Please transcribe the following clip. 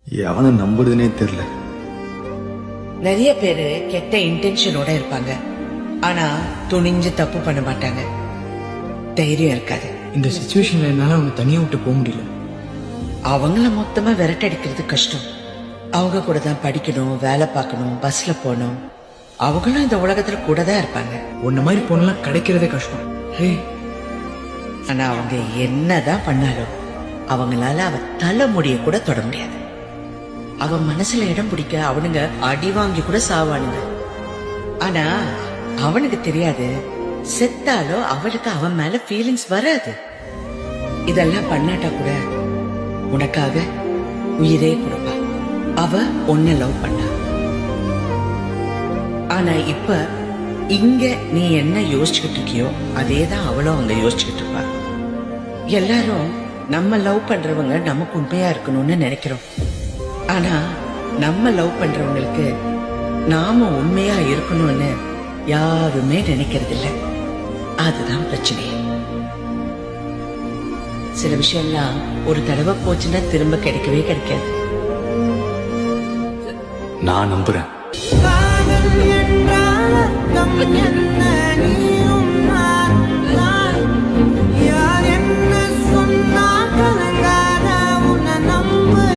எவனை நம்புறதுனே தெரியல. நிறைய பேரு கெட்ட இன்டென்ஷனோட இருப்பாங்க, ஆனா துணிஞ்சு தப்பு பண்ண மாட்டாங்க. தைரியம் இருக்காது. இந்த சிச்சுவேஷன்ல என்னால அவங்க தனியா விட்டு போக முடியல. அவங்கள மொத்தமா விரட்டடிக்கிறது கஷ்டம். அவங்க கூட தான் படிக்கணும், வேலை பார்க்கணும், பஸ்ல போகணும். அவங்களும் இந்த உலகத்துல கூட தான் இருப்பாங்க. உன்ன மாதிரி பொண்ணெல்லாம் கிடைக்கிறதே கஷ்டம். ஹே, ஆனா அவங்க என்னதான் பண்ணாலும் அவங்களால அவ தலைமுடிய கூட தொட முடியாது. அவ மனசுல இடம் பிடிக்க அவனுங்க அடி வாங்கி கூட சாவானுங்க. ஆனா அவனுக்கு தெரியாது, செத்தாலும் அவளுக்கு அவன் மேல ஃபீலிங்ஸ் வராது. இதெல்லாம் பண்ணாட்டா கூட உனக்காக உயிரே கொடுப்பா. அவ உன்னை லவ் பண்ணா. ஆனா இப்ப இங்க நீ என்ன யோசிச்சுக்கிட்டு இருக்கியோ அதேதான் அவளும் அங்க யோசிச்சுக்கிட்டு இருப்பா. எல்லாரும் நம்ம லவ் பண்றவங்க நமக்கு உண்மையா இருக்கணும்னு நினைக்கிறோம். ஆனா நம்ம லவ் பண்றவங்களுக்கு நாம உண்மையா இருக்கணும்னு யாருமே நினைக்கிறது இல்ல. அதுதான் பிரச்சனை. சில விஷயம்லாம் ஒரு தடவை போச்சுன்னா திரும்ப கிடைக்கவே கிடைக்காது. நான் நம்புறேன். காதல் என்றால் அர்த்தம் என்ன